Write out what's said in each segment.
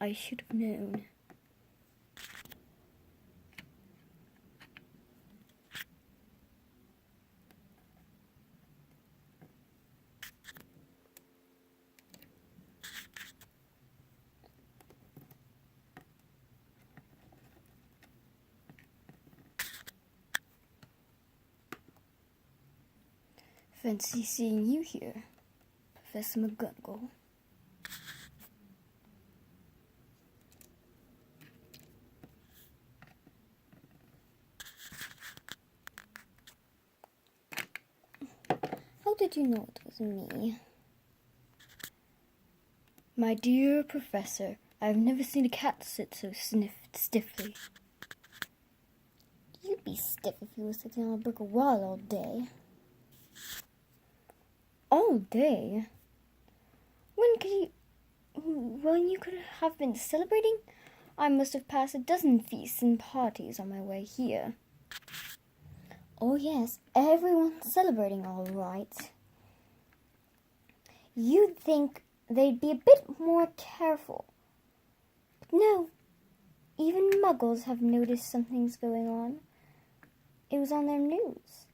I should have known. Fancy seeing you here, Professor McGonagall. How did you know it was me? My dear Professor, I have never seen a cat sit so stiffly. You'd be stiff if you were sitting on a brick wall all day. All day? When you could have been celebrating? I must have passed a dozen feasts and parties on my way here. Oh yes, everyone's celebrating all right. You'd think they'd be a bit more careful. But no, even muggles have noticed something's going on. It was on their news.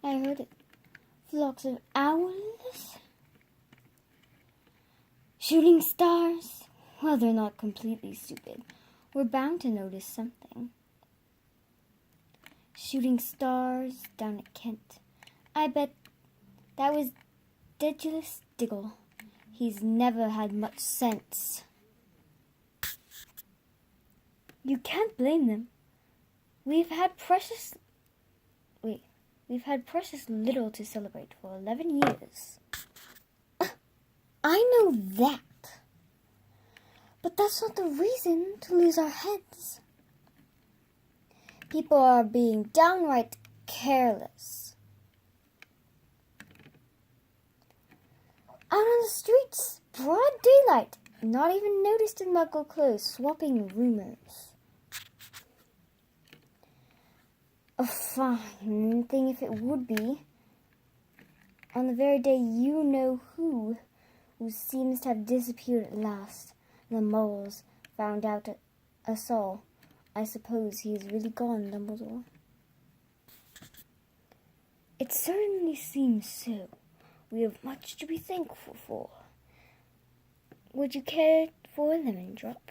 I heard it. Flocks of owls? Shooting stars? Well, they're not completely stupid. We're bound to notice something. Shooting stars down at Kent. I bet that was Dedulus Diggle. He's never had much sense. You can't blame them. We've had precious little to celebrate for 11 years. I know that. But that's not the reason to lose our heads. People are being downright careless. Out on the streets, broad daylight, not even noticed in muggle clothes, swapping rumors. A fine thing if it would be. On the very day you know who seems to have disappeared at last, the moles found out us all. I suppose he is really gone, Dumbledore. It certainly seems so. We have much to be thankful for. Would you care for a lemon drop?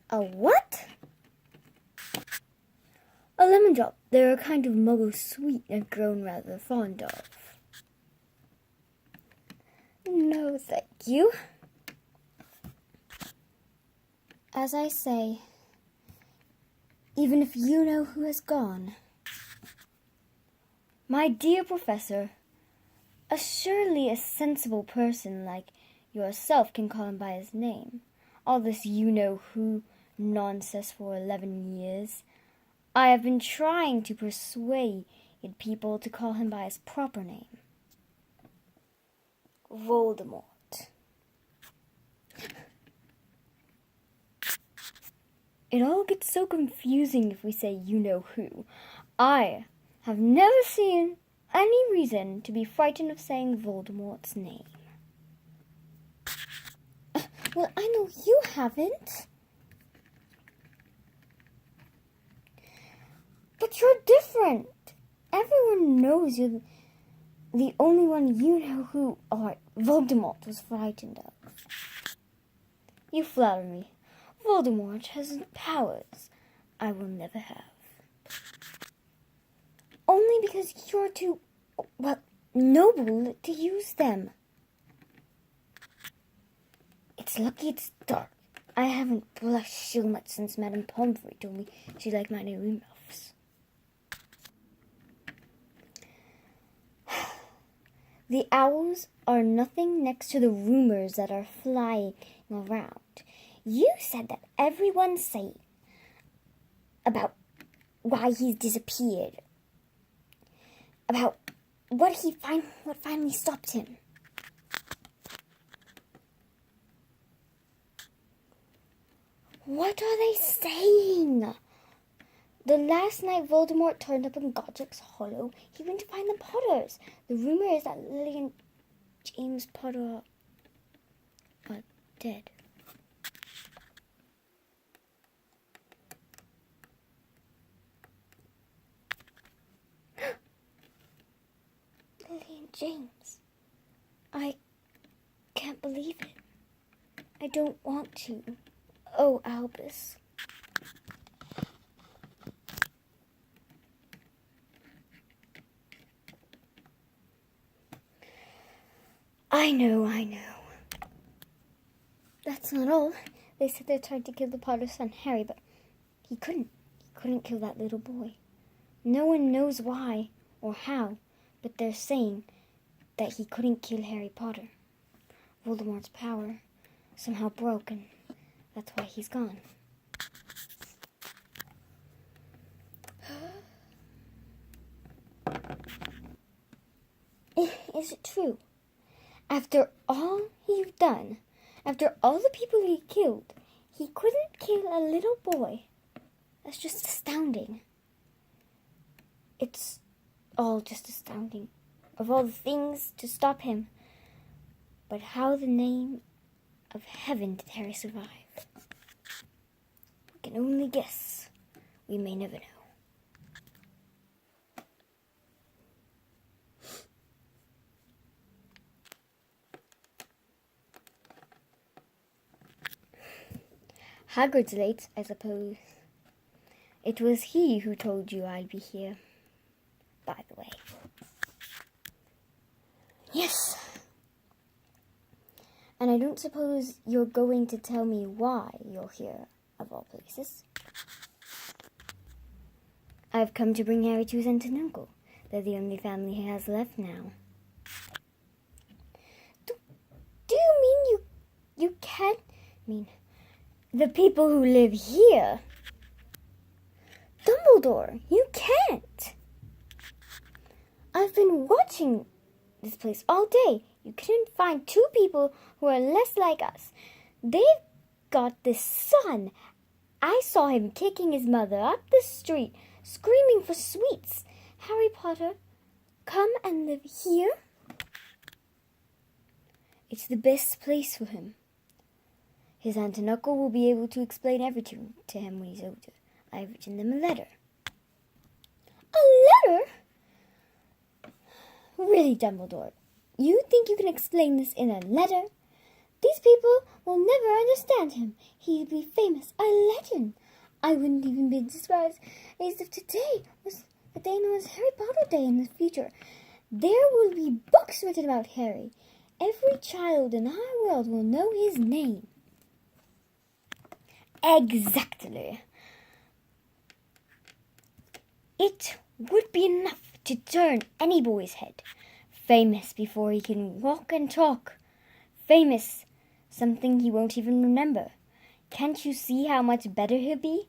A what? A lemon drop. They're a kind of muggle sweet I've grown rather fond of. No, thank you. As I say, even if you know who has gone. My dear Professor, surely a sensible person like yourself can call him by his name. All this you-know-who nonsense for 11 years. I have been trying to persuade people to call him by his proper name. Voldemort. It all gets so confusing if we say you-know-who. I have never seen any reason to be frightened of saying Voldemort's name. Well, I know you haven't. But you're different. Everyone knows you're the only one you-know-who Voldemort was frightened of. You flatter me. Voldemort has powers I will never have. Only because you're too, noble to use them. It's lucky it's dark. I haven't blushed so much since Madame Pomfrey told me she liked my new earmuffs. The owls are nothing next to the rumors that are flying around. You said that everyone's saying about why he's disappeared. About what finally stopped him. What are they saying? The last night Voldemort turned up in Godric's Hollow, he went to find the Potters. The rumor is that Lily and James Potter are dead. Lily and James. I can't believe it. I don't want to. Oh, Albus. I know. That's not all. They said they tried to kill the Potter's son, Harry, but he couldn't. He couldn't kill that little boy. No one knows why or how, but they're saying that he couldn't kill Harry Potter. Voldemort's power somehow broke, and that's why he's gone. Is it true? After all you've done, after all the people he killed, he couldn't kill a little boy. That's just astounding. It's all just astounding. Of all the things to stop him. But how the name of heaven did Harry survive? We can only guess. We may never know. Hagrid's late, I suppose. It was he who told you I'd be here, by the way. Yes. And I don't suppose you're going to tell me why you're here, of all places. I've come to bring Harry to his aunt and uncle. They're the only family he has left now. Do you mean you can't... the people who live here. Dumbledore, you can't. I've been watching this place all day. You couldn't find two people who are less like us. They've got this son. I saw him kicking his mother up the street, screaming for sweets. Harry Potter, come and live here? It's the best place for him. His aunt and uncle will be able to explain everything to him when he's older. I've written them a letter. A letter? Really, Dumbledore, you think you can explain this in a letter? These people will never understand him. He'd be famous, a legend. I wouldn't even be surprised as if today was the day known as Harry Potter Day in the future. There will be books written about Harry. Every child in our world will know his name. Exactly. It would be enough to turn any boy's head. Famous before he can walk and talk. Famous, something he won't even remember. Can't you see how much better he'll be?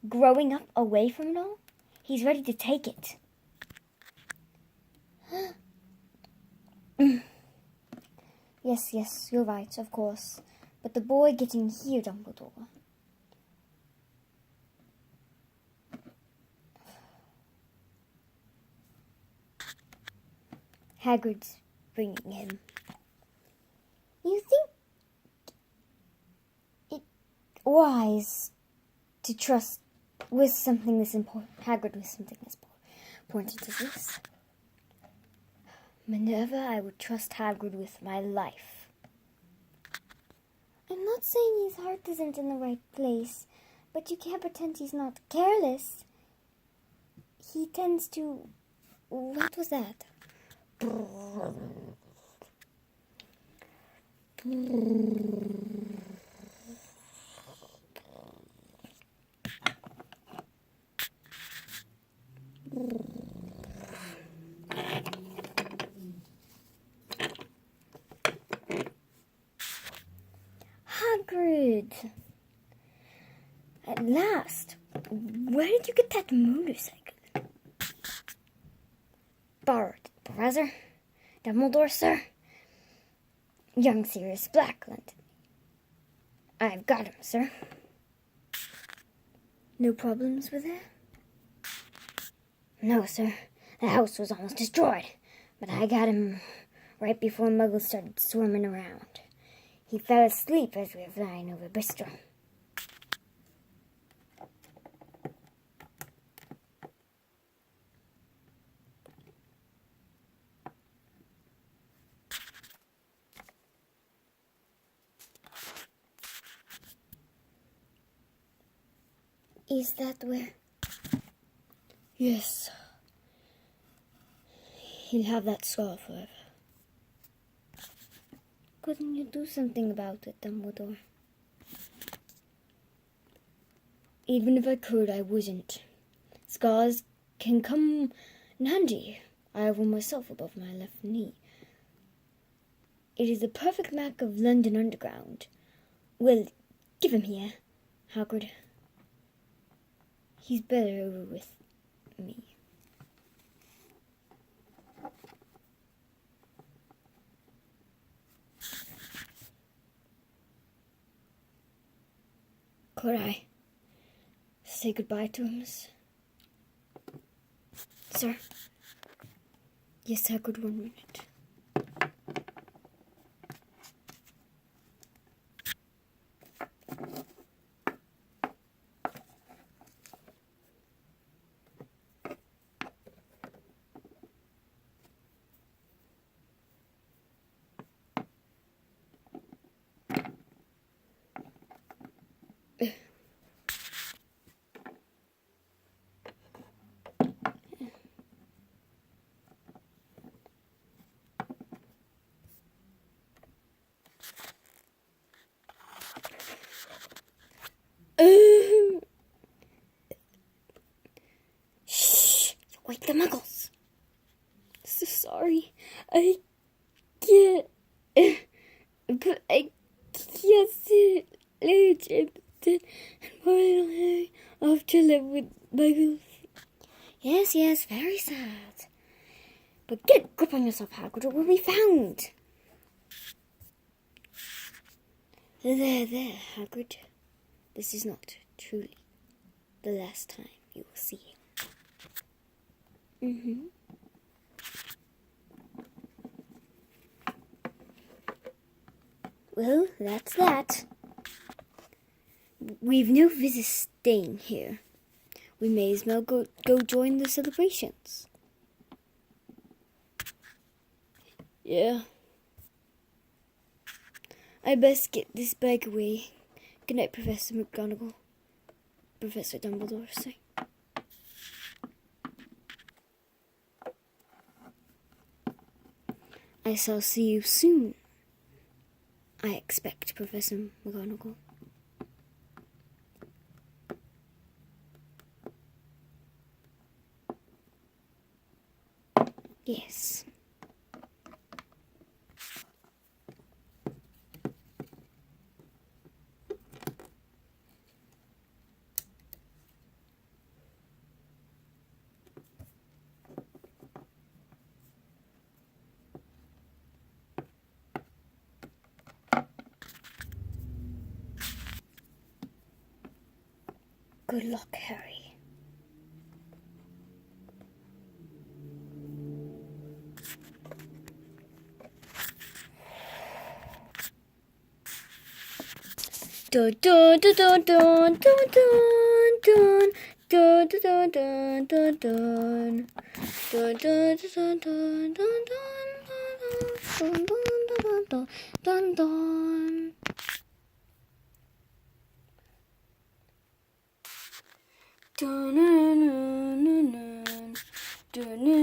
Growing up away from it all, he's ready to take it. Yes, you're right, of course. But the boy getting here, Dumbledore. Hagrid's bringing him. You think it wise to trust with something this important? Hagrid with something this important as this? Minerva, I would trust Hagrid with my life. I'm not saying his heart isn't in the right place, but you can't pretend he's not careless. He tends to... What was that? Hagrid! At last! Where did you get that motorcycle? Borrowed, Professor. Dumbledore, sir. Young Sirius Black lent it. I've got him, sir. No problems with her? No, sir. The house was almost destroyed, but I got him right before Muggles started swarming around. He fell asleep as we were flying over Bristol. Is that where? Yes. He'll have that scar forever. Couldn't you do something about it, Dumbledore? Even if I could, I wouldn't. Scars can come in handy. I have one myself above my left knee. It is the perfect mark of London Underground. Well, give him here, Hagrid. He's better over with me. Could I say goodbye to him, sir? Yes, Hagrid, 1 minute. Shh! You wake the Muggles. So sorry. I can't. But I can't sit legitimate and I have to live with Muggles. Yes, very sad. But get a grip on yourself, Hagrid, or we'll be found. There, Hagrid. This is not truly the last time you will see him. Well, that's that. We've no visitors staying here. We may as well go join the celebrations. Yeah. I best get this bag away. Good night, Professor McGonagall. Professor Dumbledore, say. I shall see you soon. I expect, Professor McGonagall. Yes. Good luck, Harry. Dun dun dun dun dun dun dun dun dun dun dun dun dun dun dun dun dun dun dun dun. Dun dun dun dun dun